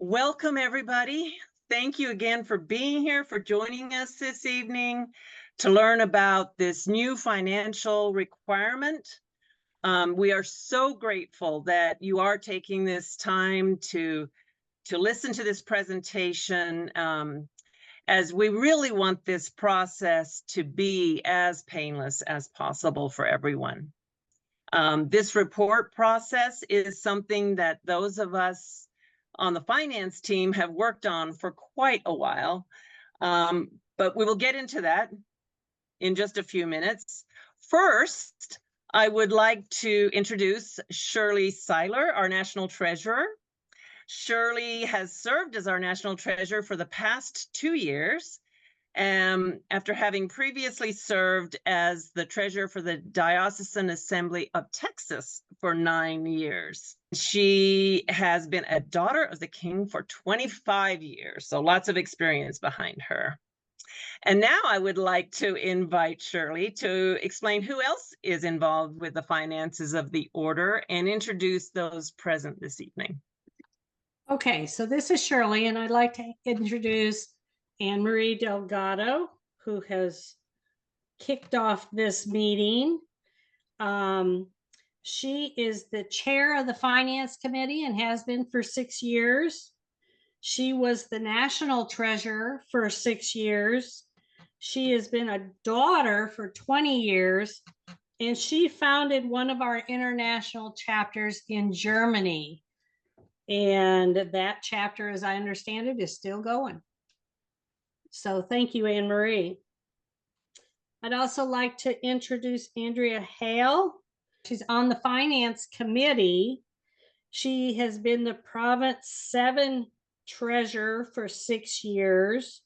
Welcome, everybody. Thank you again for being here, for joining us this evening to learn about this new financial requirement. We are so grateful that you are taking this time to listen to this presentation, as we really want this process to be as painless as possible for everyone. This report process is something that those of us on the finance team have worked on for quite a while, but we will get into that in just a few minutes. First, I would like to introduce Shirley Seiler, our National Treasurer. Shirley has served as our National Treasurer for the past 2 years, after having previously served as the treasurer for the Diocesan Assembly of Texas for 9 years. She has been a daughter of the King for 25 years, so lots of experience behind her. And now I would like to invite Shirley to explain who else is involved with the finances of the order and introduce those present this evening. Okay, so this is Shirley, and I'd like to introduce Anne Marie Delgado, who has kicked off this meeting. She is the chair of the Finance Committee and has been for 6 years. She was the national treasurer for 6 years. She has been a daughter for 20 years, and she founded one of our international chapters in Germany. And that chapter, as I understand it, is still going. So thank you, Anne Marie. I'd also like to introduce Andrea Hale. She's on the Finance Committee. She has been the Province 7 treasurer for 6 years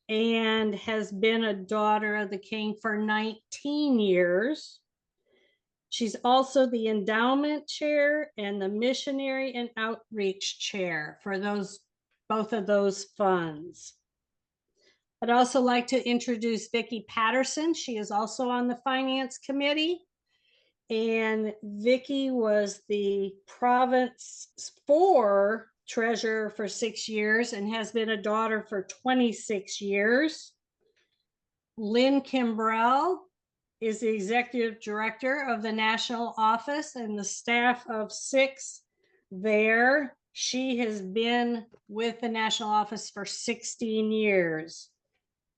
and has been a daughter of the King for 19 years. She's also the endowment chair and the missionary and outreach chair for both of those funds. I'd also like to introduce Vicki Patterson. She is also on the Finance Committee. And Vicki was the Province 4 treasurer for 6 years and has been a daughter for 26 years. Lynn Kimbrell is the executive director of the national office and the staff of 6 there. She has been with the national office for 16 years,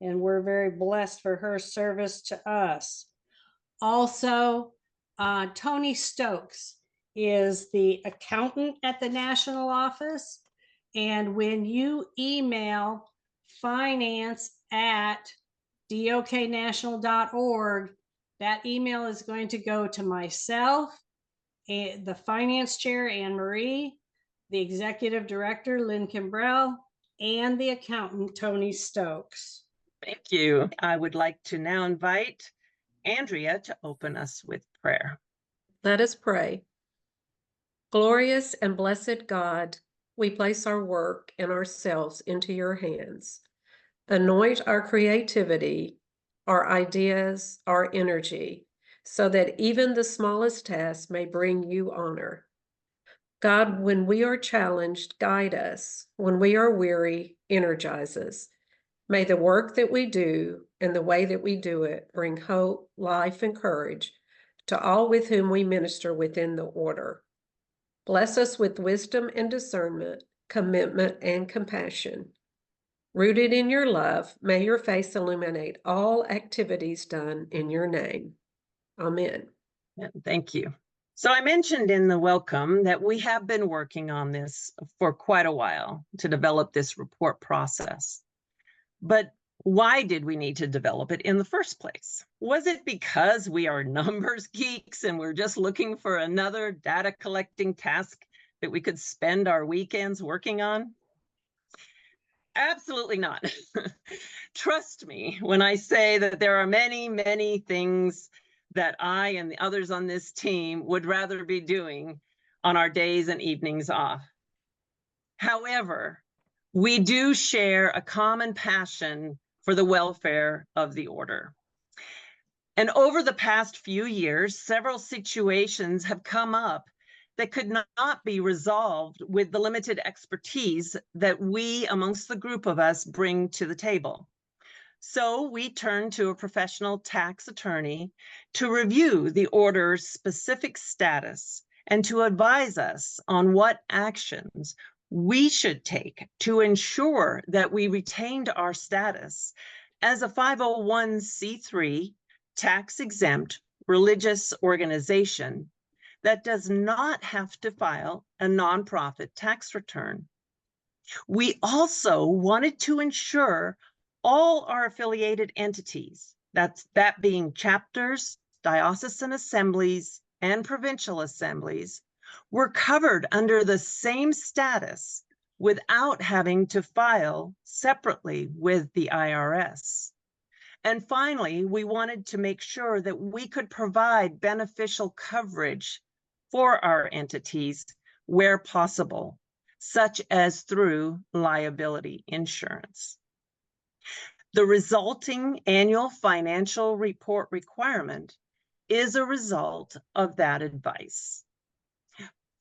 and we're very blessed for her service to us. Also, Tony Stokes is the accountant at the national office, and when you email finance@doknational.org, that email is going to go to myself, and the finance chair, Anne Marie, the executive director, Lynn Kimbrell, and the accountant, Tony Stokes. Thank you. I would like to now invite Andrea to open us with prayer. Let us pray. Glorious and blessed God, we place our work and ourselves into your hands. Anoint our creativity, our ideas, our energy, so that even the smallest task may bring you honor. God, when we are challenged, guide us. When we are weary, energize us. May the work that we do and the way that we do it bring hope, life, and courage to all with whom we minister within the order. Bless us with wisdom and discernment, commitment and compassion. Rooted in your love, may your face illuminate all activities done in your name. Amen. Thank you. So I mentioned in the welcome that we have been working on this for quite a while to develop this report process. But why did we need to develop it in the first place? Was it because we are numbers geeks and we're just looking for another data collecting task that we could spend our weekends working on? Absolutely not. Trust me when I say that there are many, many things that I and the others on this team would rather be doing on our days and evenings off. However, we do share a common passion for the welfare of the order. And over the past few years, several situations have come up that could not be resolved with the limited expertise that we, amongst the group of us, bring to the table. So we turned to a professional tax attorney to review the order's specific status and to advise us on what actions we should take to ensure that we retained our status as a 501c3 tax-exempt religious organization that does not have to file a nonprofit tax return. We also wanted to ensure all our affiliated entities, that being chapters, diocesan assemblies, and provincial assemblies, were covered under the same status without having to file separately with the IRS. And finally, we wanted to make sure that we could provide beneficial coverage for our entities where possible, such as through liability insurance. The resulting annual financial report requirement is a result of that advice.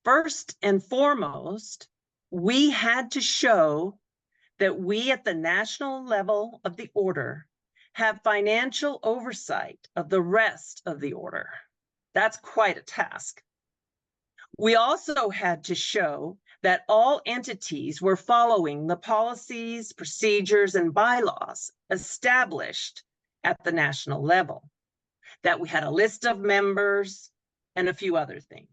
First and foremost, we had to show that we at the national level of the order have financial oversight of the rest of the order. That's quite a task. We also had to show that all entities were following the policies, procedures, and bylaws established at the national level, that we had a list of members and a few other things.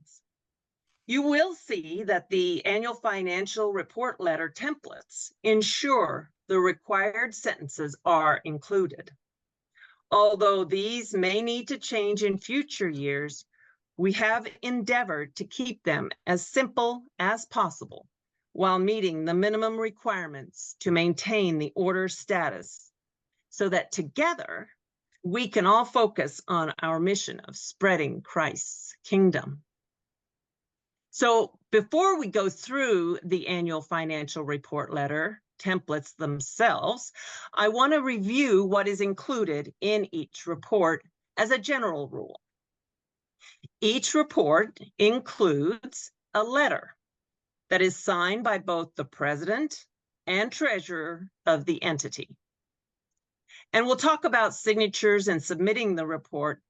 You will see that the annual financial report letter templates ensure the required sentences are included. Although these may need to change in future years, we have endeavored to keep them as simple as possible while meeting the minimum requirements to maintain the order status so that together we can all focus on our mission of spreading Christ's kingdom. So before we go through the annual financial report letter templates themselves, I want to review what is included in each report as a general rule. Each report includes a letter that is signed by both the president and treasurer of the entity. And we'll talk about signatures and submitting the report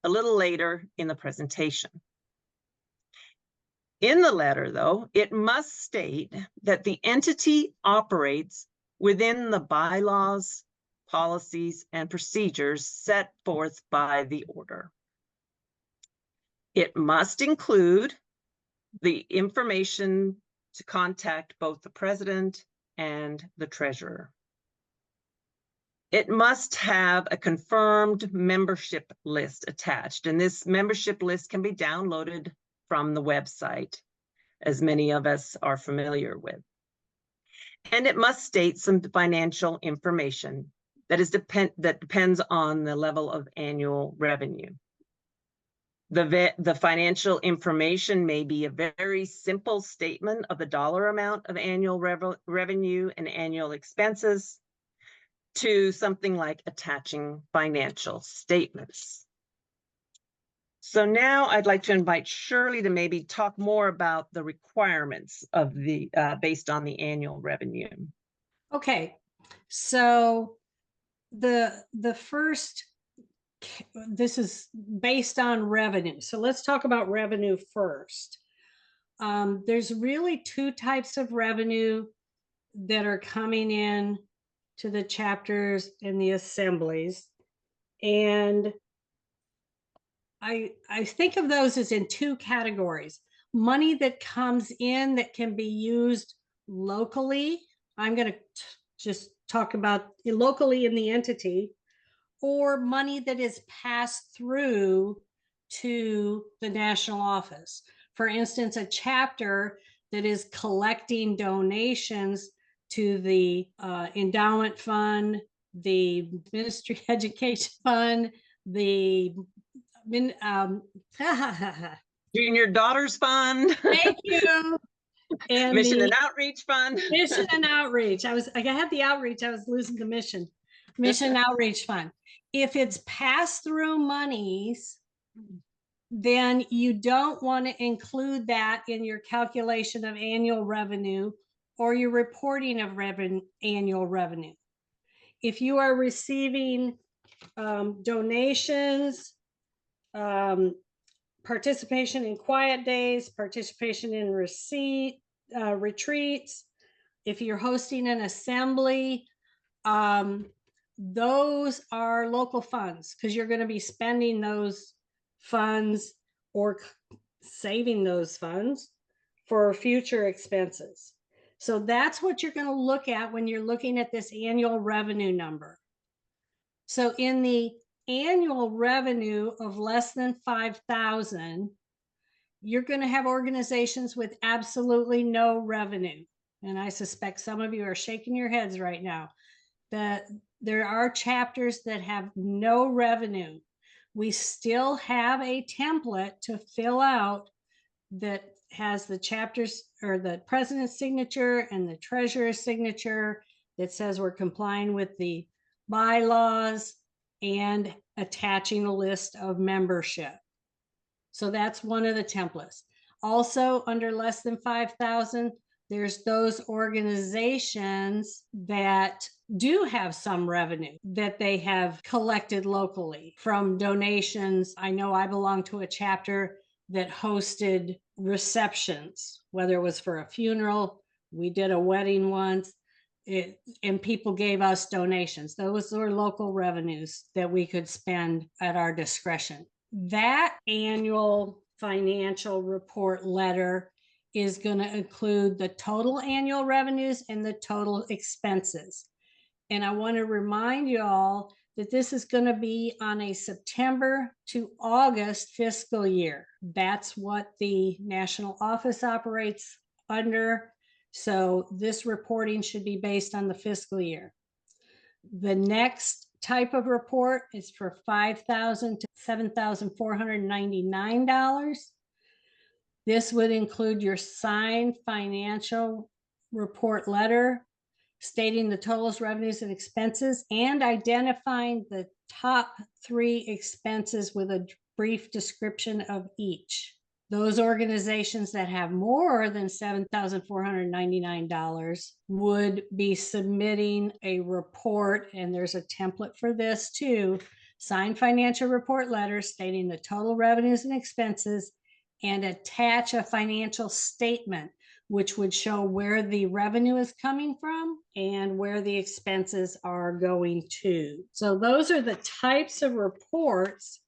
a little later in the presentation. In the letter, though, it must state that the entity operates within the bylaws, policies, and procedures set forth by the order. It must include the information to contact both the president and the treasurer. It must have a confirmed membership list attached, and this membership list can be downloaded from the website, as many of us are familiar with. And it must state some financial information that depends on the level of annual revenue. The financial information may be a very simple statement of the dollar amount of annual revenue and annual expenses to something like attaching financial statements. So now I'd like to invite Shirley to maybe talk more about the requirements of the based on the annual revenue. Okay, so the first, this is based on revenue. So let's talk about revenue first. There's really two types of revenue that are coming in to the chapters and the assemblies. And I think of those as in two categories. Money that comes in that can be used locally. I'm going to just talk about locally in the entity, or money that is passed through to the national office. For instance, a chapter that is collecting donations to the endowment fund, the ministry education fund, the Junior Daughters Fund. Thank you. And Mission and Outreach Fund. Mission and Outreach. I had the outreach. I was losing the mission. Mission and Outreach Fund. If it's pass-through monies, then you don't want to include that in your calculation of annual revenue or your reporting of annual revenue. If you are receiving donations, participation in quiet days, participation in retreats, if you're hosting an assembly, those are local funds, because you're going to be spending those funds or saving those funds for future expenses. So that's what you're going to look at when you're looking at this annual revenue number. So in the annual revenue of less than 5,000, you're going to have organizations with absolutely no revenue. And I suspect some of you are shaking your heads right now. That there are chapters that have no revenue. We still have a template to fill out that has the chapters or the president's signature and the treasurer's signature that says we're complying with the bylaws and attaching a list of membership. So that's one of the templates. Also, under less than 5,000, there's those organizations that do have some revenue that they have collected locally from donations. I know I belong to a chapter that hosted receptions, whether it was for a funeral, we did a wedding once, and people gave us donations. Those were local revenues that we could spend at our discretion. That annual financial report letter is going to include the total annual revenues and the total expenses. And I want to remind you all that this is going to be on a September to August fiscal year. That's what the national office operates under. So this reporting should be based on the fiscal year. The next type of report is for $5,000 to $7,499. This would include your signed financial report letter stating the totals, revenues, and expenses, and identifying the top 3 expenses with a brief description of each. Those organizations that have more than $7,499 would be submitting a report, and there's a template for this too, signed financial report letter stating the total revenues and expenses, and attach a financial statement which would show where the revenue is coming from and where the expenses are going to. So those are the types of reports,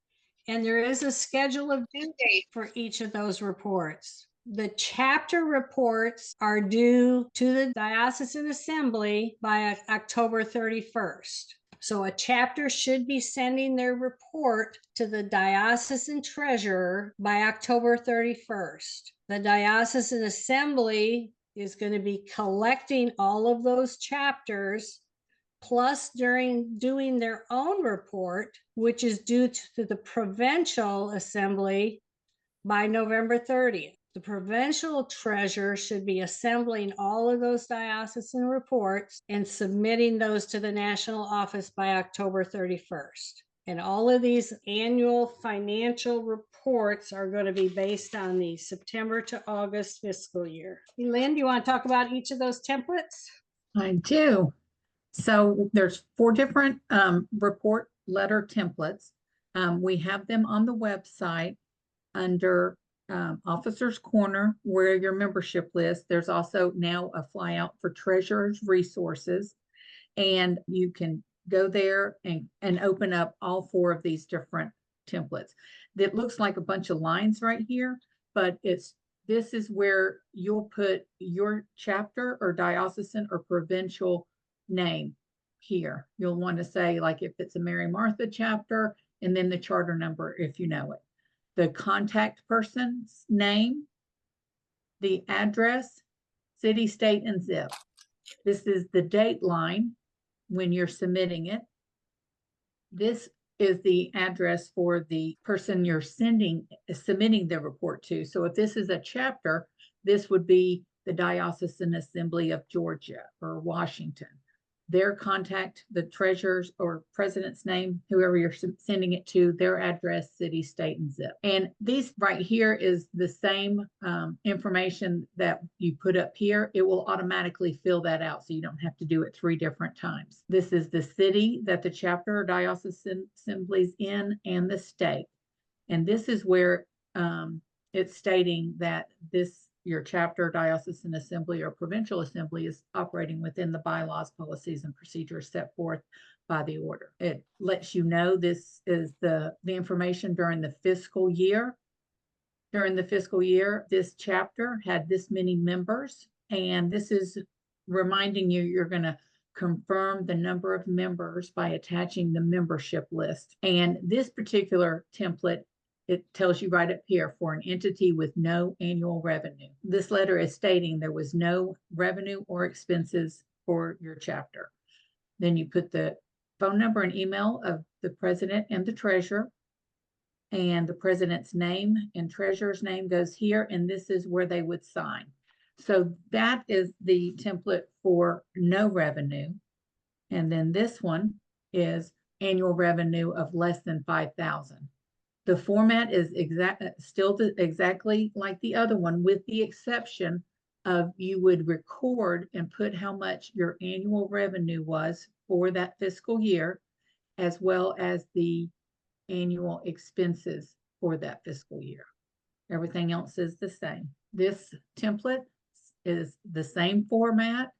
and there is a schedule of due date for each of those reports. The chapter reports are due to the Diocesan Assembly by October 31st. So a chapter should be sending their report to the diocesan treasurer by October 31st. The Diocesan Assembly is going to be collecting all of those chapters, plus during doing their own report, which is due to the Provincial Assembly by November 30th. The provincial treasurer should be assembling all of those diocesan reports and submitting those to the national office by October 31st. And all of these annual financial reports are going to be based on the September to August fiscal year. Lynn, do you want to talk about each of those templates? I do. So there's 4 different report letter templates. We have them on the website under Officers Corner, where your membership list. There's also now a flyout for Treasurer's Resources, and you can go there and open up all 4 of these different templates. That looks like a bunch of lines right here, but this is where you'll put your chapter or diocesan or provincial name here. You'll want to say, like, if it's a Mary Martha chapter, and then the charter number if you know it. The contact person's name, the address, city, state, and zip. This is the date line when you're submitting it. This is the address for the person you're submitting the report to. So if this is a chapter, this would be the Diocesan Assembly of Georgia or Washington. their contact, the treasurer's or president's name, whoever you're sending it to, their address, city, state, and zip. And these right here is the same information that you put up here. It will automatically fill that out, so you don't have to do it 3 different times. This is the city that the chapter or diocesan assembly's in, and the state. And this is where it's stating that your chapter, diocesan assembly, or provincial assembly is operating within the bylaws, policies, and procedures set forth by the order. It lets you know this is the information during the fiscal year. During the fiscal year, this chapter had this many members, and this is reminding you you're going to confirm the number of members by attaching the membership list. And this particular template, it tells you right up here, for an entity with no annual revenue. This letter is stating there was no revenue or expenses for your chapter. Then you put the phone number and email of the president and the treasurer, and the president's name and treasurer's name goes here, and this is where they would sign. So that is the template for no revenue. And then this one is annual revenue of less than 5,000. The format is exactly like the other one, with the exception of you would record and put how much your annual revenue was for that fiscal year, as well as the annual expenses for that fiscal year. Everything else is the same. This template is the same format.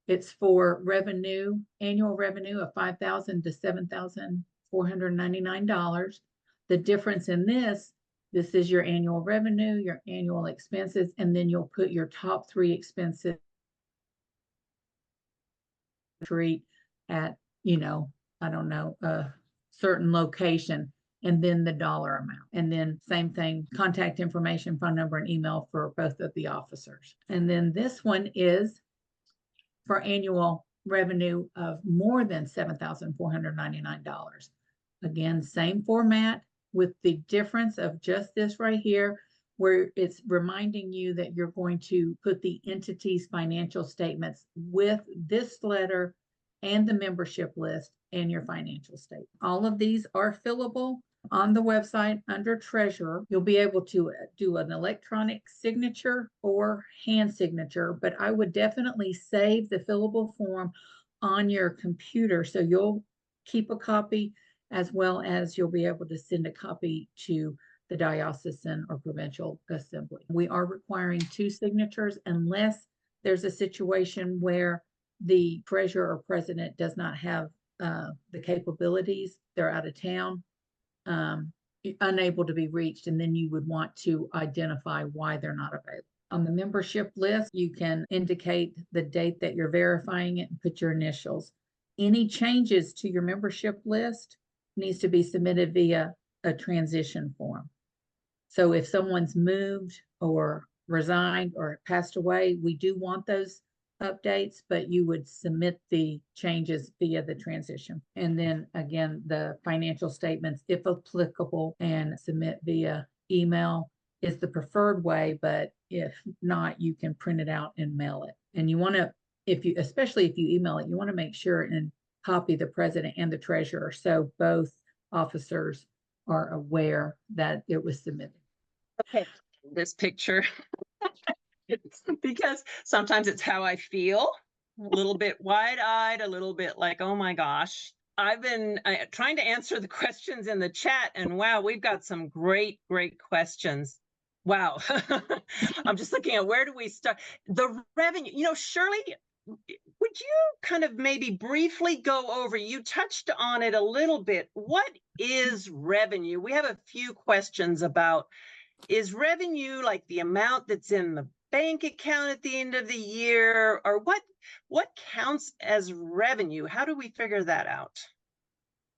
It's for revenue, annual revenue of $5,000 to $7,499. The difference in this is your annual revenue, your annual expenses, and then you'll put your top 3 expenses at, I don't know, a certain location, and then the dollar amount. And then same thing, contact information, phone number, and email for both of the officers. And then this one is for annual revenue of more than $7,499. Again, same format, with the difference of just this right here, where it's reminding you that you're going to put the entity's financial statements with this letter and the membership list and your financial statement. All of these are fillable on the website under treasurer. You'll be able to do an electronic signature or hand signature, but I would definitely save the fillable form on your computer, so you'll keep a copy, as well as you'll be able to send a copy to the diocesan or provincial assembly. We are requiring 2 signatures unless there's a situation where the treasurer or president does not have the capabilities, they're out of town, unable to be reached, and then you would want to identify why they're not available. On the membership list, you can indicate the date that you're verifying it and put your initials. Any changes to your membership list needs to be submitted via a transition form. So if someone's moved or resigned or passed away, we do want those updates, but you would submit the changes via the transition. And then again, the financial statements, if applicable, and submit via email is the preferred way, but if not, you can print it out and mail it. And you want to, especially if you email it, you want to make sure and copy the president and the treasurer, so both officers are aware that it was submitted. Okay, this picture, because sometimes it's how I feel, a little bit wide-eyed, a little bit like, oh my gosh. I've been trying to answer the questions in the chat, and wow, we've got some great questions. Wow. I'm just looking at, where do we start? The revenue, Shirley, would you kind of maybe briefly go over, you touched on it a little bit. What is revenue? We have a few questions about, is revenue like the amount that's in the bank account at the end of the year, or what counts as revenue? How do we figure that out?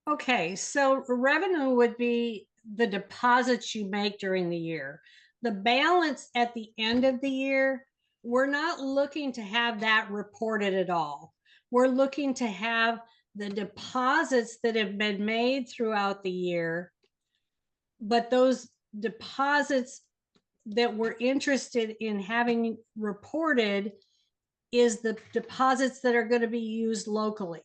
Okay, so revenue would be the deposits you make during the year. The balance at the end of the year, we're not looking to have that reported at all. We're looking to have the deposits that have been made throughout the year, but those deposits that we're interested in having reported is the deposits that are going to be used locally.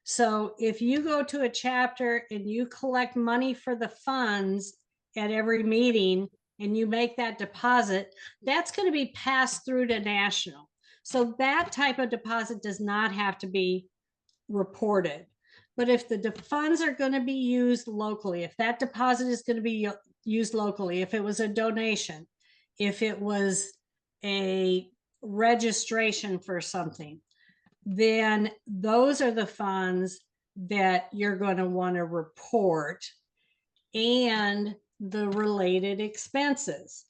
So if you go to a chapter and you collect money for the funds at every meeting and you make that deposit, that's going to be passed through to national. So that type of deposit does not have to be reported. But if the funds are going to be used locally, if that deposit is going to be used locally, if it was a donation, if it was a registration for something, then those are the funds that you're going to want to report, and the related expenses.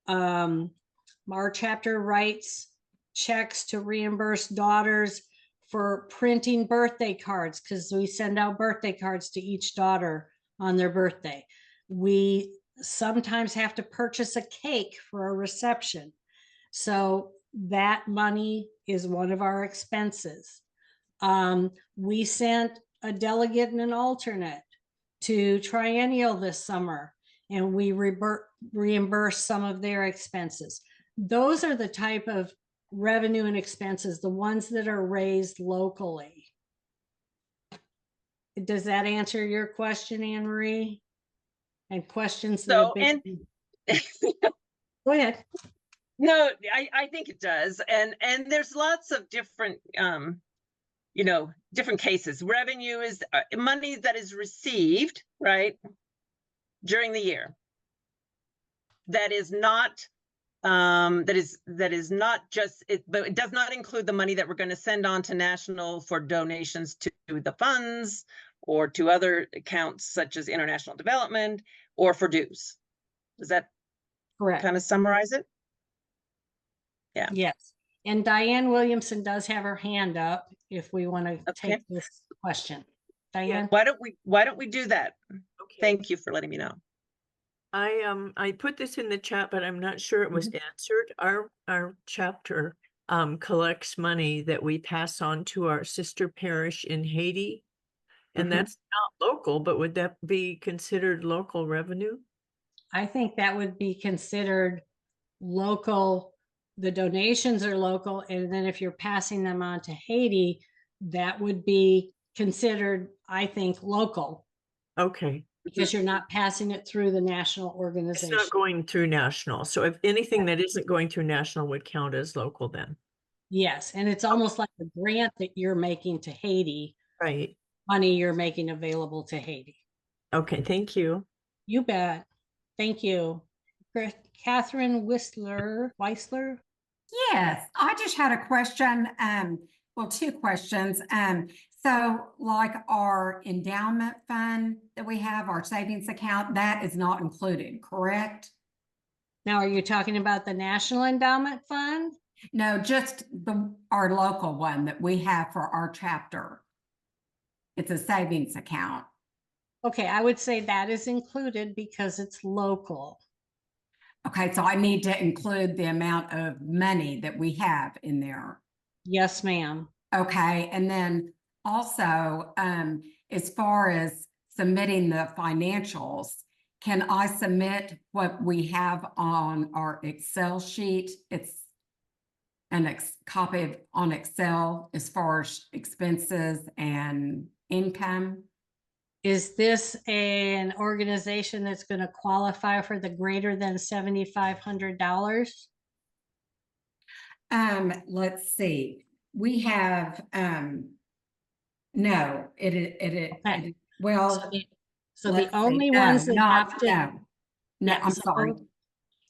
Our chapter writes checks to reimburse daughters for printing birthday cards, because we send out birthday cards to each daughter on their birthday. We sometimes have to purchase a cake for a reception. So that money is one of our expenses. We sent a delegate and an alternate to Triennial this summer, and we reimburse some of their expenses. Those are the type of revenue and expenses, the ones that are raised locally. Does that answer your question, Anne Marie? And questions that So, have been... Go ahead. No, I think it does. And there's lots of different, different cases. Revenue is money that is received, right, during the year. That is not, that is not just, but it does not include the money that we're going to send on to national for donations to the funds or to other accounts such as international development or for dues. Does that Correct. kind of summarize it? Yeah. Yes. And Diane Williamson does have her hand up if we want to take this question. Diane? Yeah. Why don't we do that? Okay. Thank you for letting me know. I put this in the chat, but I'm not sure it was answered. Our chapter collects money that we pass on to our sister parish in Haiti. And that's not local, but would that be considered local revenue? I think that would be considered local. The donations are local. And then if you're passing them on to Haiti, that would be considered, I think, local. Okay. Because you're not passing it through the national organization. It's not going through national. So if anything that isn't going through national would count as local then. Yes. And it's almost like a grant that you're making to Haiti. Right. Money you're making available to Haiti. Okay. Thank you. You bet. Thank you. Catherine Weisler. Yes, I just had a question. Well, two questions. So like our endowment fund that we have, our savings account, that is not included, correct? Now, are you talking about the National Endowment Fund? No, just our local one that we have for our chapter. It's a savings account. Okay, I would say that is included because it's local. Okay, so I need to include the amount of money that we have in there. Yes, ma'am. Okay, and then also, as far as submitting the financials, can I submit what we have on our Excel sheet? It's an copy on Excel as far as expenses and income. Is this an organization that's going to qualify for the greater than $7,500? Let's see. We have no. Okay. Well, so the only ones that have to I'm sorry.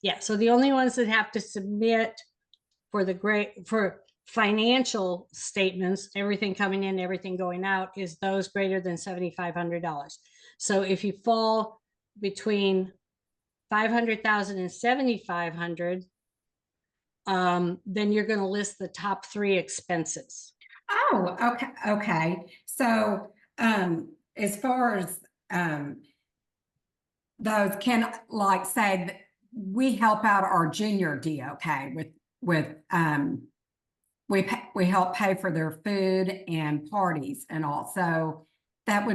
Yeah, so the only ones that have to submit for for financial statements, everything coming in, everything going out, is those greater than $7,500. So if you fall between 500,000 and 7,500, then you're going to list the top 3 expenses. Oh, okay. Okay. So, as far as, those, can like say that we help out our junior DOK with we help pay for their food and parties and all. So that's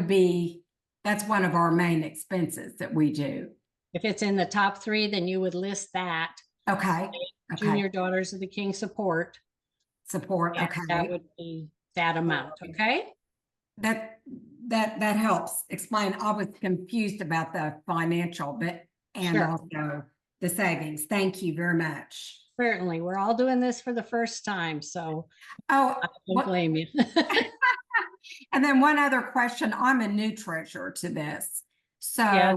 one of our main expenses that we do. If it's in the top 3, then you would list that. Okay. Junior Daughters of the King support. support, Yes, that okay. would be that amount, okay? That helps explain. I was confused about the financial, but and Sure. also the savings. Thank you very much. Certainly, we're all doing this for the first time, so Oh, I don't blame you. and then one other question. I'm a new treasurer to this. So Yeah.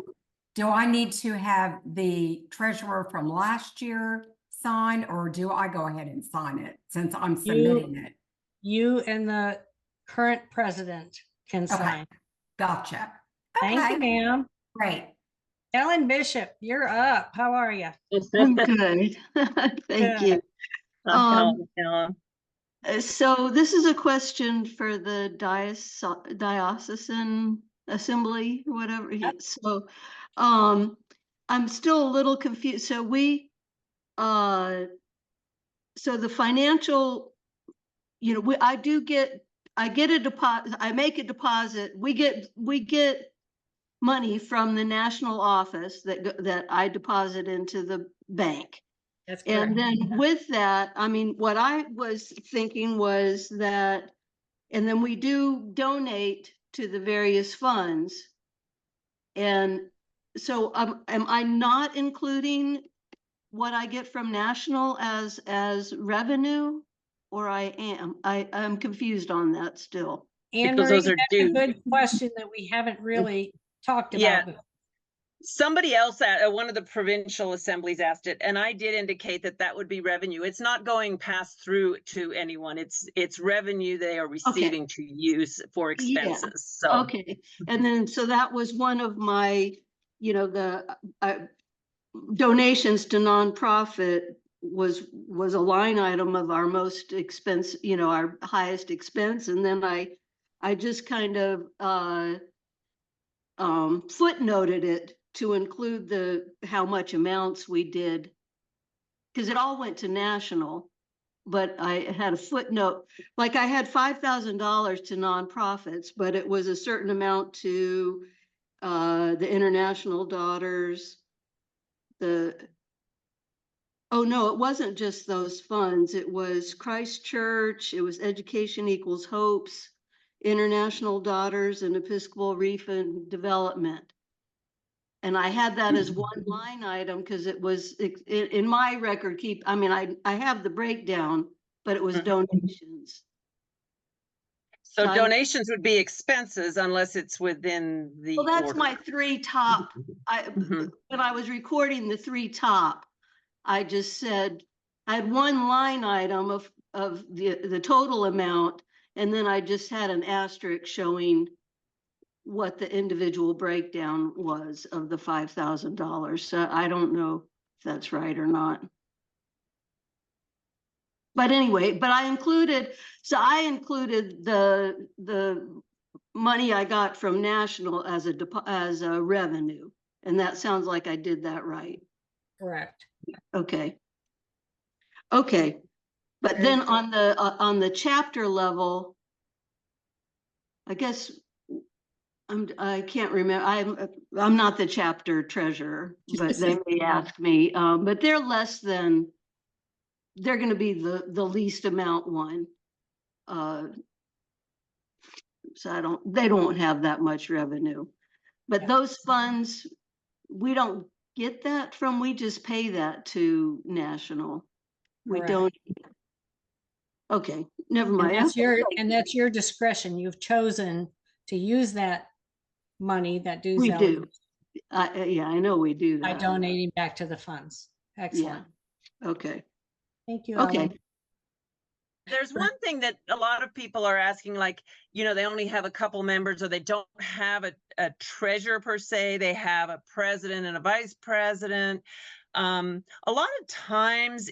do I need to have the treasurer from last year sign, or do I go ahead and sign it since I'm submitting it? You and the current president can Okay. sign. Gotcha. Thank you, Okay, ma'am. great. Ellen Bishop, you're up. How are you? I'm good. Thank you. Helen. So this is a question for the diocesan assembly, whatever. Yep. So, I'm still a little confused. So so the financial, I get a deposit, I make a deposit. We get money from the national office that I deposit into the bank. That's correct. And then with that, I mean, what I was thinking was that, and then we do donate to the various funds. And so am I not including what I get from national as revenue? Or I am? I'm confused on that still. Anne Because Marie, those are that's a due. good question that we haven't really talked Yeah. about. Somebody else at one of the provincial assemblies asked it, and I did indicate that would be revenue. It's not going passed through to anyone. It's revenue they are receiving to use for expenses. So Okay, and then so that was one of my, the donations to nonprofit was a line item of our most expense, our highest expense, and then I just kind of footnoted it to include how much amounts we did, because it all went to national, but I had a footnote, like I had $5,000 to nonprofits, but it was a certain amount to the International Daughters, oh no, it wasn't just those funds. It was Christ Church, it was Education Equals Hopes, International Daughters, and Episcopal Reaffirming Development. And I had that as one line item because it was in my record keep. I mean, I have the breakdown, but it was donations. So So donations would be expenses unless it's within the. Well, that's order. my three top. Mhm. When I was recording the three top, I just said I had one line item of the total amount, and then I just had an asterisk showing what the individual breakdown was of the $5,000. So I don't know if that's right or not. But anyway, I included the money I got from national as a revenue, and that sounds like I did that right. Correct. Okay. But then on the chapter level, I guess I can't remember. I'm not the chapter treasurer, but they may ask me. But they're going to be the least amount one. So they don't have that much revenue. But those funds, we don't get that from. We just pay that to national. We Correct. don't. Okay, never mind. And that's your discretion. You've chosen to use that money that dues We eligible do. Yeah, I know we do by that. donating back to the funds. Excellent. Okay. Thank you, Okay. Ellen. There's one thing that a lot of people are asking, like, they only have a couple members, or they don't have a treasurer per se. They have a president and a vice president. A lot of times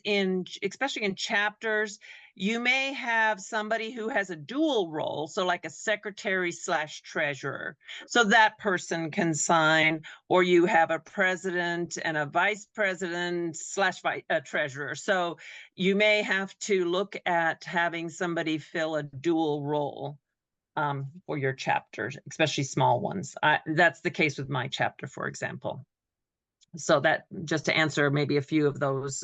especially in chapters, you may have somebody who has a dual role. So like a secretary/treasurer. So that person can sign, or you have a president and a vice president/treasurer. So you may have to look at having somebody fill a dual role for your chapters, especially small ones. That's the case with my chapter, for example. So that just to answer maybe a few of those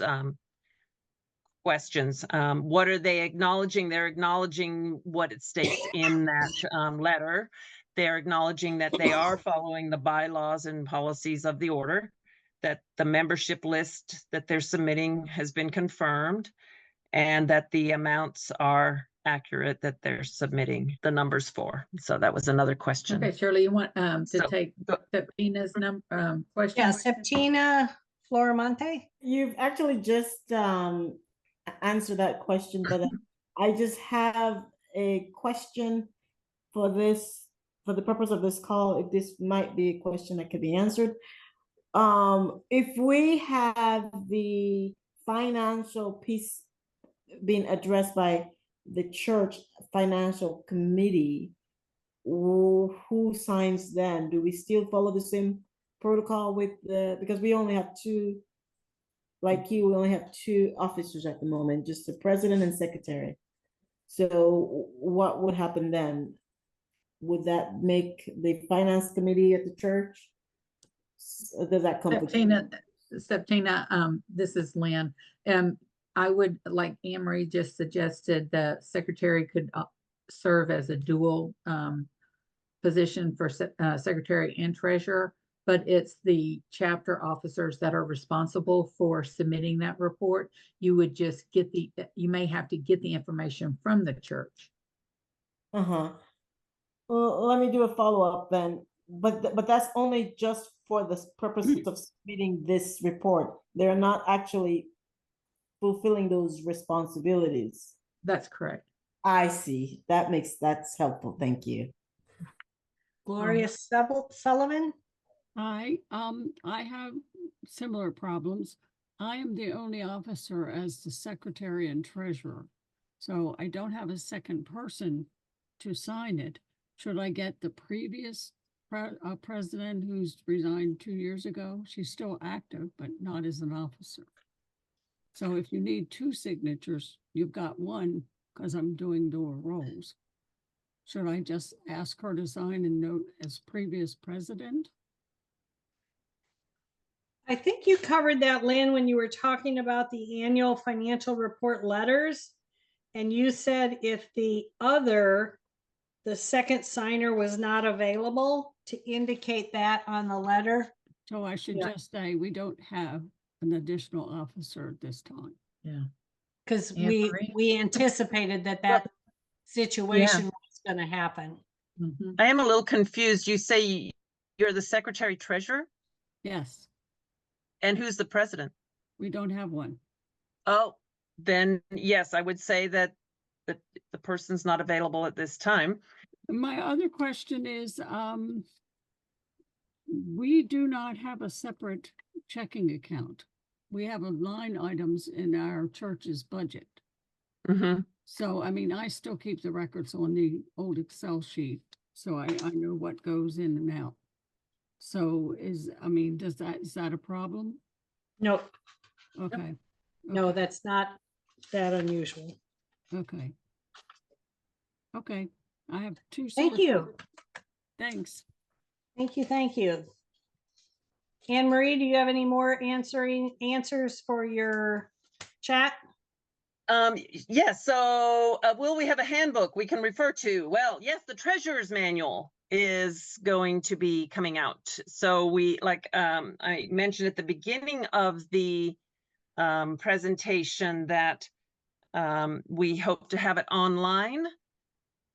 questions. What are they acknowledging? They're acknowledging what it states in that letter. They're acknowledging that they are following the bylaws and policies of the order, that the membership list that they're submitting has been confirmed, and that the amounts are accurate that they're submitting the numbers for. So that was another question. Okay, Shirley, you want to So, take Septina's question? Yeah, Septina Floramonte. You've actually just answered that question, but I just have a question for this, for the purpose of this call, if this might be a question that could be answered. If we have the financial piece being addressed by the church financial committee, who signs then? Do we still follow the same protocol with because we only have two, like you, we only have two officers at the moment, just the president and secretary. So what would happen then? Would that make the finance committee at the church? Does that come? Septina, this is Lynn. I would, like Anne Marie just suggested, the secretary could serve as a dual position for secretary and treasurer, but it's the chapter officers that are responsible for submitting that report. You would just get you may have to get the information from the church. Well, let me do a follow-up then, but that's only just for the purpose of submitting this report. They're not actually fulfilling those responsibilities. That's correct. I see. That's helpful. Thank you. Gloria Sullivan. Hi, I have similar problems. I am the only officer as the secretary and treasurer, so I don't have a second person to sign it. Should I get the previous president who's resigned 2 years ago? She's still active, but not as an officer. So if you need two signatures, you've got one because I'm doing dual roles. Should I just ask her to sign and note as previous president? I think you covered that, Lynn, when you were talking about the annual financial report letters. And you said if the second signer was not available, to indicate that on the letter. So I should just say we don't have an additional officer at this time. Yeah. Because Anne Marie? we anticipated that situation was going to happen. Mhm. I am a little confused. You say you're the secretary treasurer, Yes, and who's the president? we don't have one. Oh, then yes, I would say that the person's not available at this time. My other question is, we do not have a separate checking account. We have a line items in our church's budget. Mhm. So, I mean, I still keep the records on the old Excel sheet, so I know what goes in and out. So is that a problem? No, Okay, no, that's not that unusual. okay. Okay, I have two. Thank you. Thanks. Thank you. Anne Marie, do you have any more answers for your chat? Yes, so will we have a handbook we can refer to? Well, yes, the treasurer's manual is going to be coming out. So we, like I mentioned at the beginning of the presentation, that we hope to have it online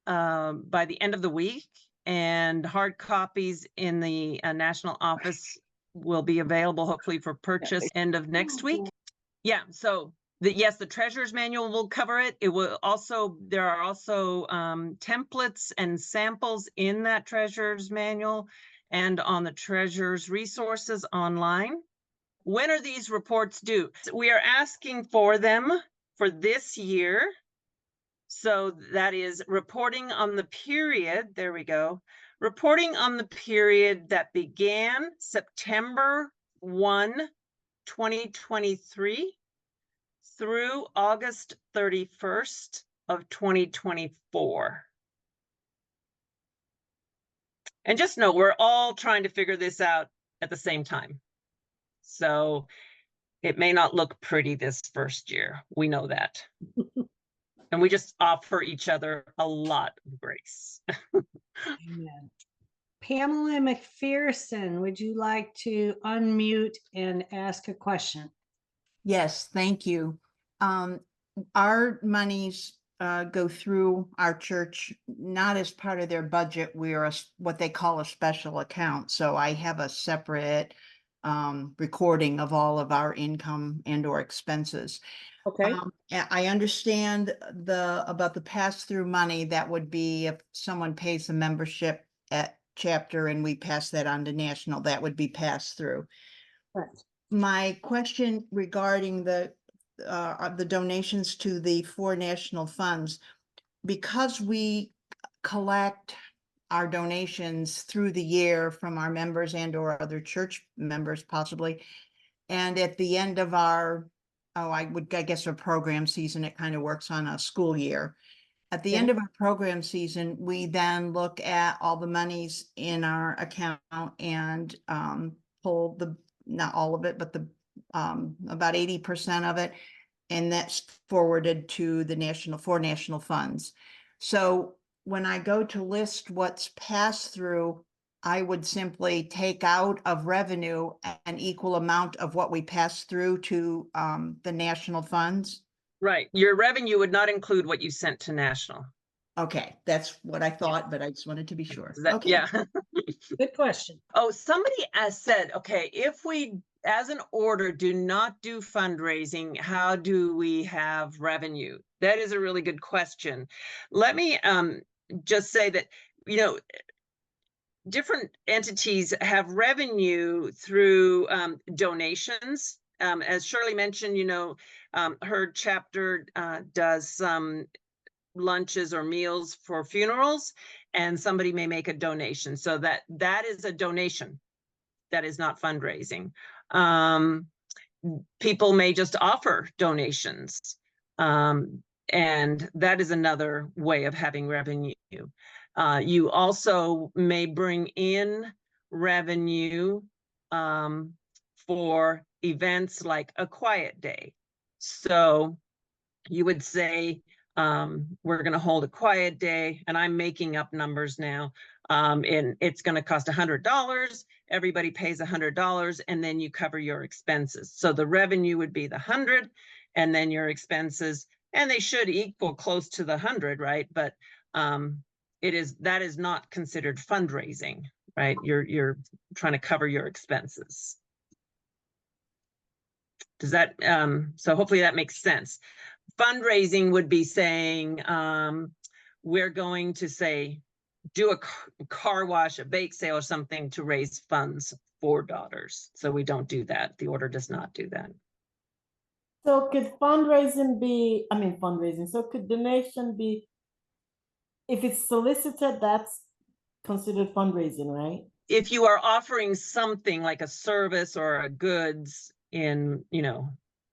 by the end of the week, and hard copies in the national office will be available hopefully for purchase end of next week. Yeah, so the treasurer's manual will cover it. It will also, there are also templates and samples in that treasurer's manual and on the treasurer's resources online. When are these reports due? We are asking for them for this year. So that is reporting on the period, there we go, reporting on the period that began September 1, 2023 through August 31st of 2024. And just know we're all trying to figure this out at the same time. So it may not look pretty this first year. We know that. And we just offer each other a lot of grace. Amen. Pamela McPherson, would you like to unmute and ask a question? Yes, thank you. Our monies go through our church, not as part of their budget. We are what they call a special account. So I have a separate recording of all of our income and or expenses. Okay. I understand about the pass-through money. That would be if someone pays a membership at chapter and we pass that on to national, that would be passed through. Right. My question regarding the donations to the 4 national funds, because we collect our donations through the year from our members and or other church members possibly, and at the end of our, I guess our program season, it kind of works on a school year. At the end of our program season, we then look at all the monies in our account and pull not all of it, but the about 80% of it, and that's forwarded to the 4 national funds. So when I go to list what's passed through, I would simply take out of revenue an equal amount of what we pass through to the national funds. Right. Your revenue would not include what you sent to national. Okay, that's what I thought, but I just wanted to be sure. Okay. Yeah. Good question. Oh, somebody has said, okay, if we, as an order, do not do fundraising, how do we have revenue? That is a really good question. Let me just say that, you know, different entities have revenue through donations. As Shirley mentioned, you know, her chapter does some lunches or meals for funerals, and somebody may make a donation. So that is a donation. That is not fundraising. People may just offer donations. And that is another way of having revenue. You also may bring in revenue for events like a quiet day. So you would say, we're going to hold a quiet day, and I'm making up numbers now, and it's going to cost $100. Everybody pays $100, and then you cover your expenses. So the revenue would be the 100, and then your expenses, and they should equal close to the 100, right? But that is not considered fundraising, right? You're trying to cover your expenses. Does that, so hopefully that makes sense. Fundraising would be saying, we're going to say, do a car wash, a bake sale or something to raise funds for daughters. So we don't do that. The order does not do that. So could fundraising be, so could donation be, if it's solicited, that's considered fundraising, right? If you are offering something like a service or a goods in, you know,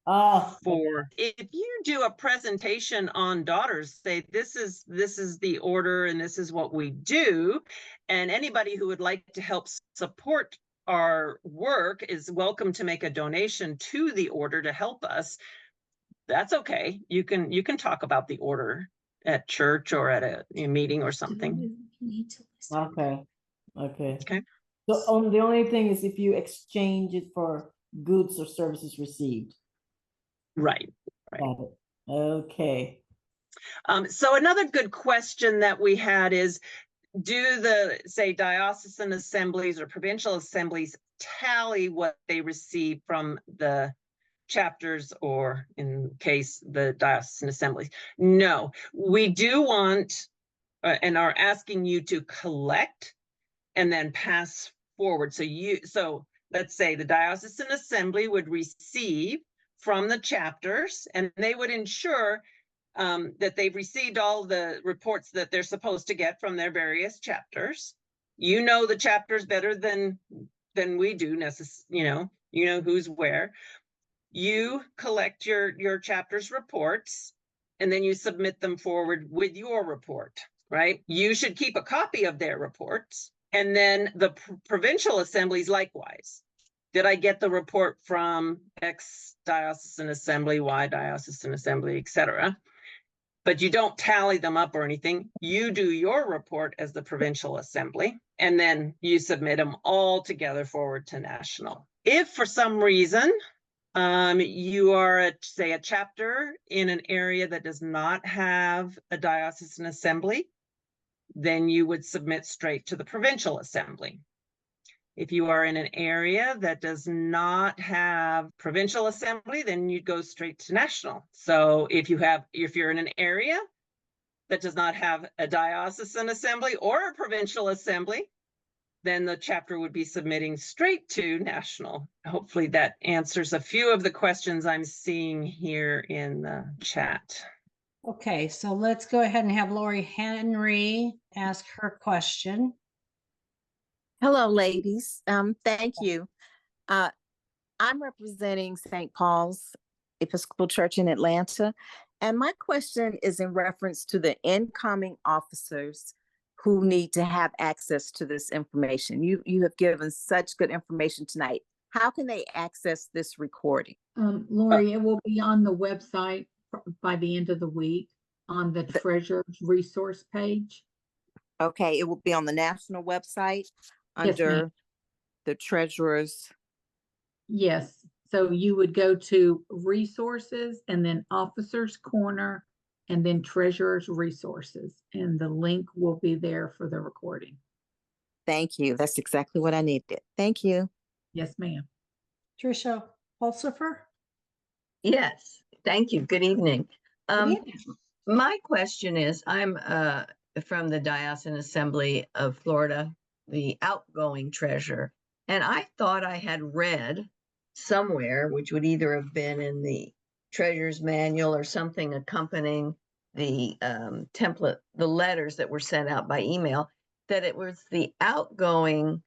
if you do a presentation on daughters, say this is the order and this is what we do, and anybody who would like to help support our work is welcome to make a donation to the order to help us. That's okay. You can talk about the order at church or at a meeting or something. Okay. So the only thing is if you exchange it for goods or services received. Right. Got it. Okay. So another good question that we had is, do the, say, diocesan assemblies or provincial assemblies tally what they receive from the chapters, or in case the diocesan assemblies? No, we do want and are asking you to collect and then pass forward. So let's say the diocesan assembly would receive from the chapters, and they would ensure that they've received all the reports that they're supposed to get from their various chapters. You know the chapters better than we do, you know who's where. You collect your chapter's reports, and then you submit them forward with your report, right? You should keep a copy of their reports, and then the provincial assemblies likewise. did I get the report from X diocesan assembly, Y diocesan assembly, etc.? But you don't tally them up or anything. You do your report as the provincial assembly, and then you submit them all together forward to national. If for some reason you are, say, a chapter in an area that does not have a diocesan assembly, then you would submit straight to the provincial assembly. If you are in an area that does not have provincial assembly, then you'd go straight to national. So if you're in an area that does not have a diocesan assembly or a provincial assembly, then the chapter would be submitting straight to national. Hopefully that answers a few of the questions I'm seeing here in the chat. Okay, so let's go ahead and have Lori Henry ask her question. Hello, ladies. Thank you. I'm representing St. Paul's Episcopal Church in Atlanta, and my question is in reference to the incoming officers who need to have access to this information. You have given such good information tonight. How can they access this recording? Lori, it will be on the website by the end of the week on the treasurer's resource page. Okay, it will be on the national website Yes, under ma'am. the treasurer's. Yes, so you would go to resources and then officers corner and then treasurer's resources, and the link will be there for the recording. Thank you. That's exactly what I needed. Thank you. Yes, ma'am. Tricia Pulsifer? Yes, thank you. Good evening. Good evening. My question is, I'm from the Diocesan Assembly of Florida, the outgoing treasurer, and I thought I had read somewhere, which would either have been in the treasurer's manual or something accompanying the template, the letters that were sent out by email, that it was the outgoing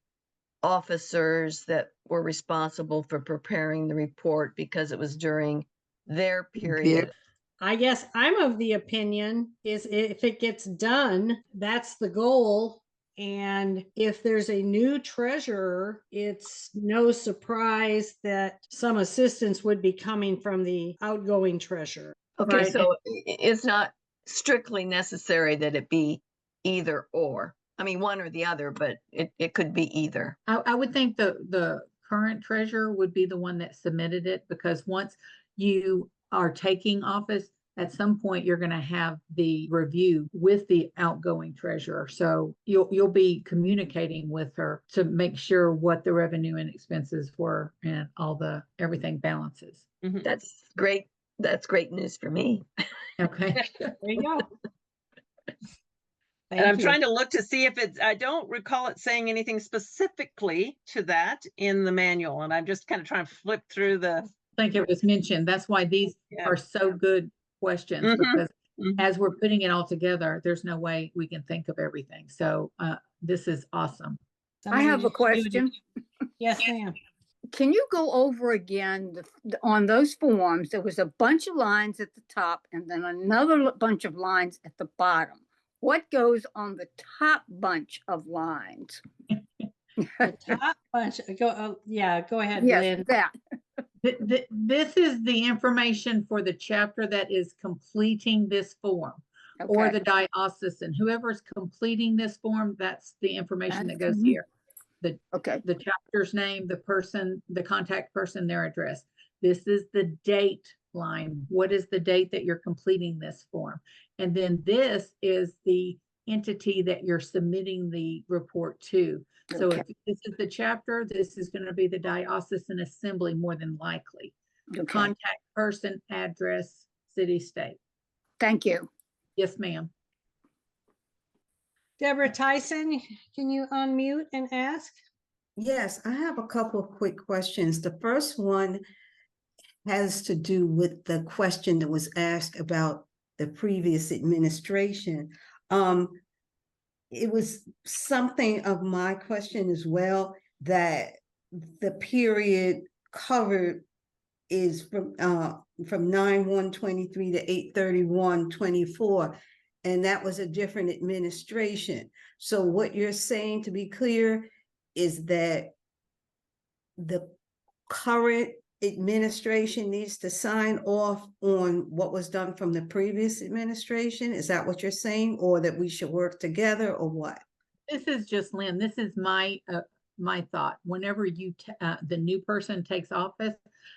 officers that were responsible for preparing the report because it was during their period. I guess I'm of the opinion is if it gets done, that's the goal. And if there's a new treasurer, it's no surprise that some assistance would be coming from the outgoing treasurer. Okay, Right. so it's not strictly necessary that it be either or. I mean, one or the other, but it could be either. I would think the current treasurer would be the one that submitted it, because once you are taking office, at some point you're going to have the review with the outgoing treasurer. So you'll be communicating with her to make sure what the revenue and expenses were and everything balances. Mhm. That's great. That's great news for me. Okay. There you go. And I'm Thank you. trying to look to see if I don't recall it saying anything specifically to that in the manual. And I'm just kind of trying to flip through the. I think it was mentioned. That's why these Yeah. are so good questions, Mhm. because Mhm. as we're putting it all together, there's no way we can think of everything. So this is awesome. I have a Somebody just question. Yes, ma'am. Can you go over again on those forms? There was a bunch of lines at the top and then another bunch of lines at the bottom. What goes on the top bunch of lines? The top bunch, go ahead, Yes, Lynn. that. This is the information for the chapter that is completing this form, or Okay. the diocesan. Whoever's completing this form, that's the information that goes Mhm. here. Okay. The chapter's name, the person, the contact person, their address. This is the date line. What is the date that you're completing this form? And then this is the entity that you're submitting the report to. So Okay. if this is the chapter, this is going to be the diocesan assembly more than likely. Okay. Contact person, address, city, state. Thank you. Yes, ma'am. Deborah Tyson, can you unmute and ask? Yes, I have a couple of quick questions. The first one has to do with the question that was asked about the previous administration. It was something of my question as well, that the period covered is from 9/1/23 to 8/31/24, and that was a different administration. So what you're saying, to be clear, is that the current administration needs to sign off on what was done from the previous administration? Is that what you're saying? Or that we should work together, or what? This is just Lynn. This is my thought. Whenever the new person takes office,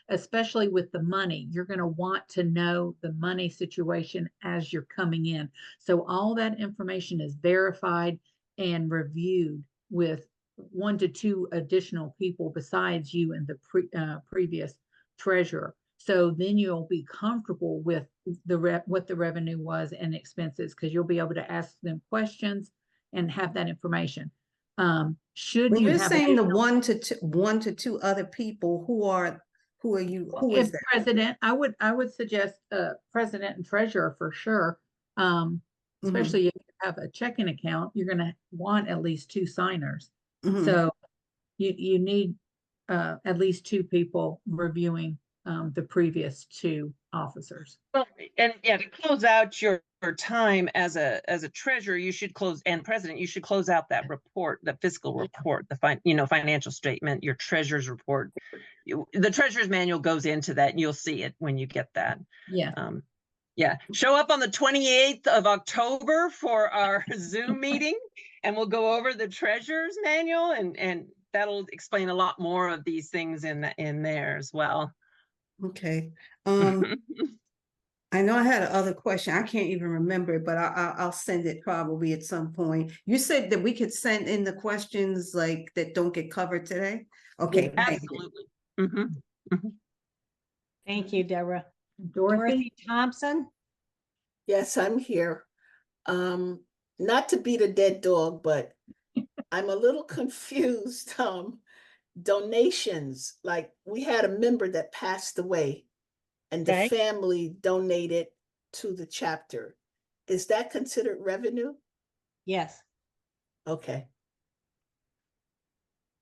especially with the money, you're going to want to know the money situation as you're coming in. So all that information is verified and reviewed with 1 to 2 additional people besides you and the previous treasurer. So then you'll be comfortable with what the revenue was and expenses, because you'll be able to ask them questions and have that information. Should When you you're have saying the additional- 1 to 2 other people, who are you? Who if is that? president, I would suggest president and treasurer for sure. Especially if you have a checking account, you're going to want at least 2 signers. So you need at least 2 people reviewing the previous 2 officers. Well, and yeah, to close out your time as a treasurer, you should close, and president, you should close out that report, the fiscal report, the financial statement, your treasurer's report. The treasurer's manual goes into that, and you'll see it when you get that. Yeah. Yeah, show up on the 28th of October for our Zoom meeting, and we'll go over the treasurer's manual, and that'll explain a lot more of these things in there as well. Okay. I know I had another question. I can't even remember it, but I'll send it probably at some point. You said that we could send in the questions like that don't get covered today. Okay. Absolutely. Thank you, Deborah. Dorothy Thompson? Yes, I'm here. Not to beat a dead dog, but I'm a little confused. Donations, like we had a member that passed away and the family donated to the chapter. Is that considered revenue? Yes. Okay.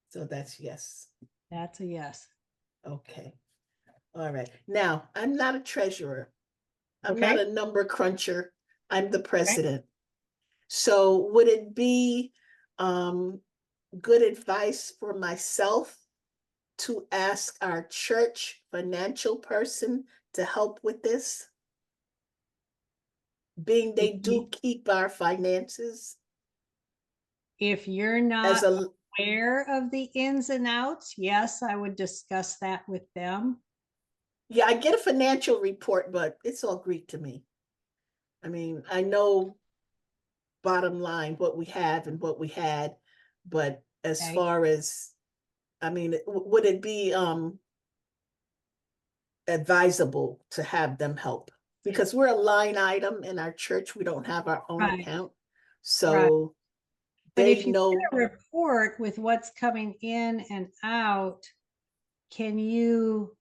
So that's yes. That's a yes. Okay. All right. Now, I'm not a treasurer. I'm not a number cruncher. I'm the president. So would it be good advice for myself to ask our church financial person to help with this? Being they do keep our finances. If you're not aware of the ins and outs, yes, I would discuss that with them. Yeah, I get a financial report, but it's all Greek to me. I mean, I know bottom line what we have and what we had, but as far as, I mean, would it be advisable to have them help? Because we're a line item in our church. We don't have our own account. So but if you get a report with what's coming in and out, can you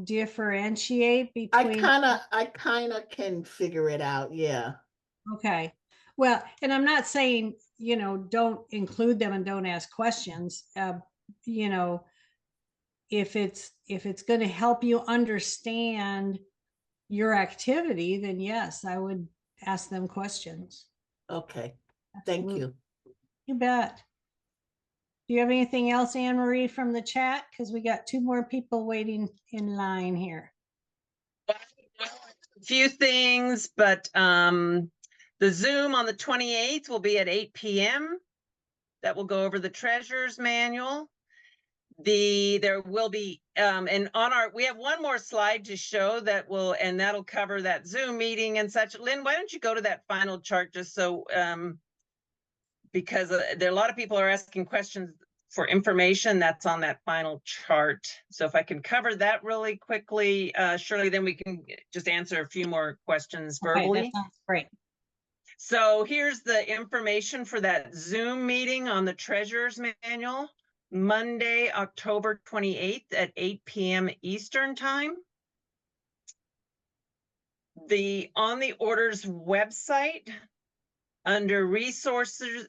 differentiate between? I kind of can figure it out. Yeah. Okay. Well, and I'm not saying, don't include them and don't ask questions. If it's going to help you understand your activity, then yes, I would ask them questions. Okay. Thank you. You bet. Do you have anything else, Anne Marie, from the chat? Because we got 2 more people waiting in line here. A few things, but the Zoom on the 28th will be at 8 p.m. That will go over the treasurer's manual. There will be and we have one more slide to show that'll cover that Zoom meeting and such. Lynn, why don't you go to that final chart just so because there are a lot of people are asking questions for information that's on that final chart. So if I can cover that really quickly, Shirley, then we can just answer a few more questions verbally. That sounds great. So here's the information for that Zoom meeting on the treasurer's manual, Monday, October 28th at 8 p.m. Eastern time. On the orders website, under resources,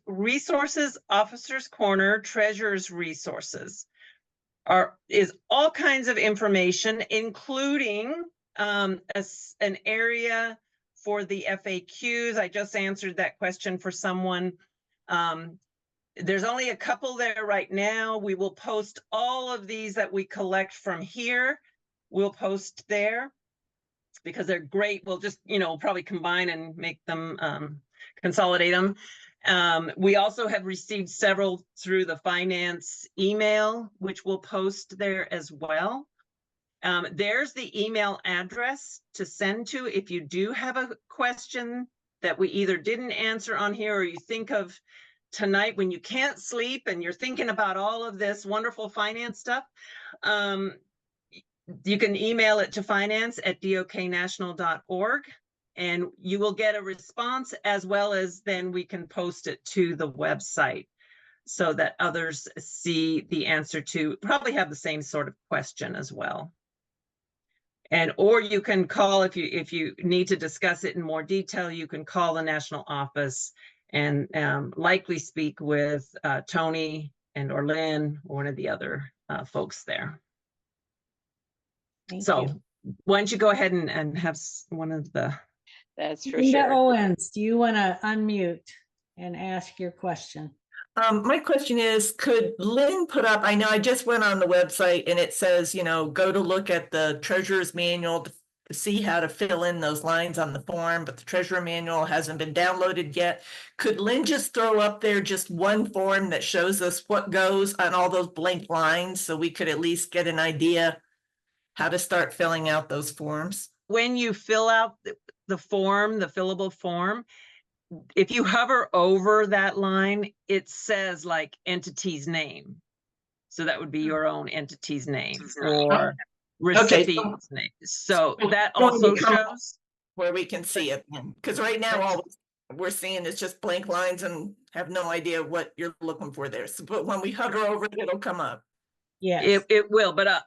officers corner, treasurer's resources, is all kinds of information, including an area for the FAQs. I just answered that question for someone. There's only a couple there right now. We will post all of these that we collect from here. We'll post there because they're great. We'll just, probably combine and make them, consolidate them. We also have received several through the finance email, which we'll post there as well. There's the email address to send to if you do have a question that we either didn't answer on here, or you think of tonight when you can't sleep and you're thinking about all of this wonderful finance stuff. You can email it to finance@doknational.org, and you will get a response, as well as then we can post it to the website so that others see the answer to probably have the same sort of question as well. Or you can call if you need to discuss it in more detail. You can call the national office and likely speak with Tony or Lynn, or one of the other folks there. So why don't you go ahead and have one of the. That's for sure. Owens, do you want to unmute and ask your question? My question is, could Lynn put up, I know I just went on the website and it says, go to look at the treasurer's manual to see how to fill in those lines on the form, but the treasurer manual hasn't been downloaded yet. Could Lynn just throw up there just one form that shows us what goes on all those blank lines, so we could at least get an idea how to start filling out those forms? When you fill out the form, the fillable form, if you hover over that line, it says like entity's name. So that would be your own entity's name or recipient's name. So that also shows where we can see it. Because right now all we're seeing is just blank lines and have no idea what you're looking for there. So, but when we hover over it, it'll come up. Yeah, it will, but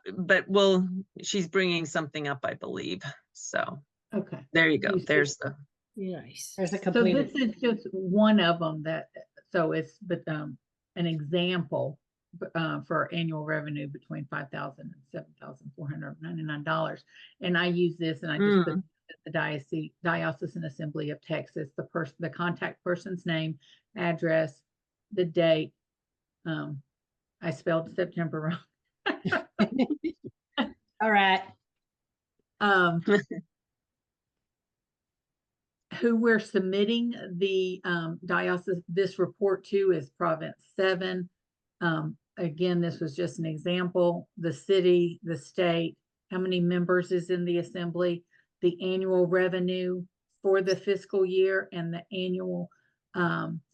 she's bringing something up, I believe. So okay, there you go. There's the. Nice. There's a complete. So this is just one of them it's an example for annual revenue between $5,000 and $7,499. And I use this and I just put the Diocesan Assembly of Texas, the contact person's name, address, the date. I spelled September wrong. All right. Who we're submitting the diocese this report to is Province 7. Again, this was just an example. The city, the state, how many members is in the assembly, the annual revenue for the fiscal year, and the annual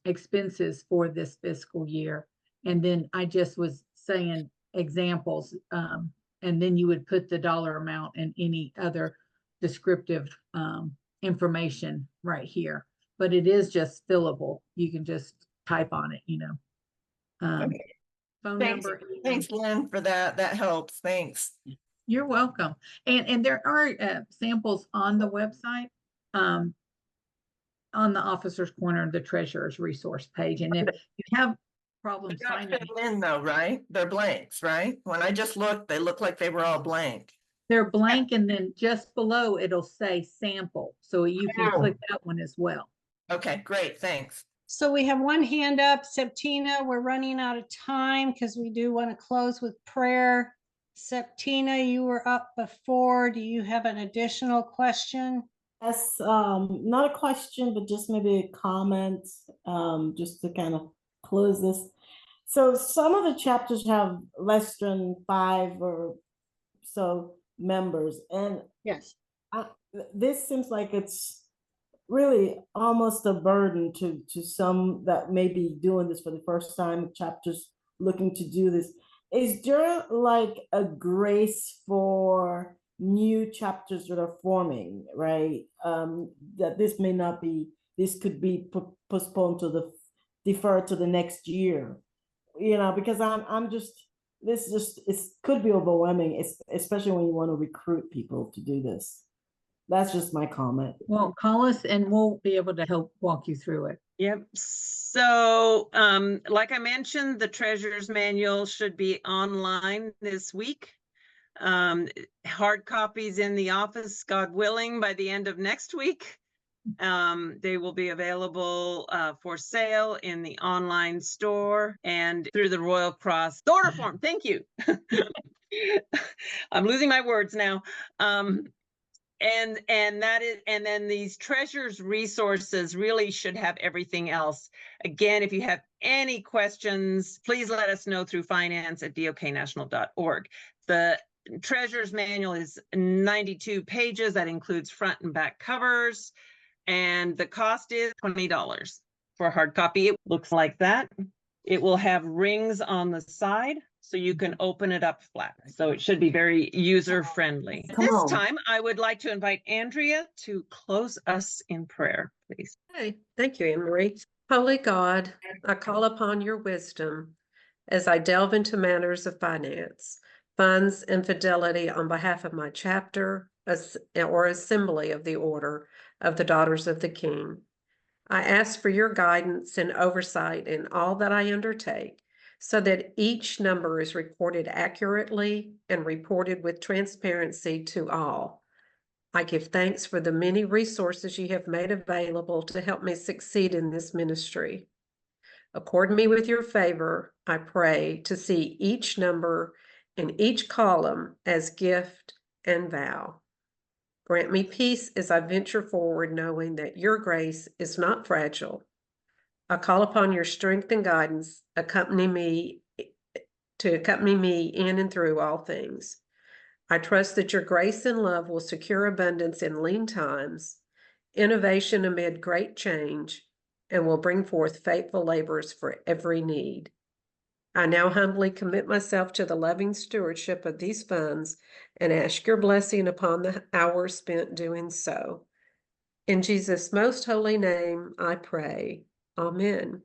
expenses for this fiscal year. And then I just was saying examples, and then you would put the dollar amount and any other descriptive information right here. But it is just fillable. You can just type on it, Okay. Phone Thanks. number. Thanks, Lynn, for that. That helps. Thanks. You're welcome. And there are samples on the website, on the Officers Corner, the Treasurer's Resource page. And if you have problems finding in though, right? They're blanks, right? When I just looked, they look like they were all blank. They're blank, and then just below it'll say sample, so you can click that one as well. Okay, great, thanks. So we have one hand up. Septina, we're running out of time because we do want to close with prayer. Septina, you were up before. Do you have an additional question? Yes, not a question, but just maybe a comment, just to kind of close this. So some of the chapters have less than 5 or so members, and yes, this seems like it's really almost a burden to some that may be doing this for the first time, chapters looking to do this. Is there like a grace for new chapters that are forming, right? That this may not be, this could be postponed to deferred to the next year, because I'm just, it could be overwhelming, especially when you want to recruit people to do this. That's just my comment. Well, call us and we'll be able to help walk you through it. Yep. So, like I mentioned, the Treasurer's Manual should be online this week. Hard copies in the office, God willing, by the end of next week. They will be available for sale in the online store and through the Royal Cross order form. Thank you. I'm losing my words now. And then these treasures resources really should have everything else. Again, if you have any questions, please let us know through finance@doknational.org. The treasures manual is 92 pages. That includes front and back covers. And the cost is $20 for a hard copy. It looks like that. It will have rings on the side, so you can open it up flat. So it should be very user-friendly. At this time, I would like to invite Andrea to close us in prayer, please. Hey, thank you, Anne Marie. Holy God, I call upon your wisdom as I delve into matters of finance, funds, and fidelity on behalf of my chapter or assembly of the Order of the Daughters of the King. I ask for your guidance and oversight in all that I undertake, so that each number is recorded accurately and reported with transparency to all. I give thanks for the many resources you have made available to help me succeed in this ministry. Accord me with your favor, I pray, to see each number in each column as gift and vow. Grant me peace as I venture forward, knowing that your grace is not fragile. I call upon your strength and guidance, accompany me in and through all things. I trust that your grace and love will secure abundance in lean times, innovation amid great change, and will bring forth faithful laborers for every need. I now humbly commit myself to the loving stewardship of these funds and ask your blessing upon the hours spent doing so. In Jesus' most holy name, I pray. Amen.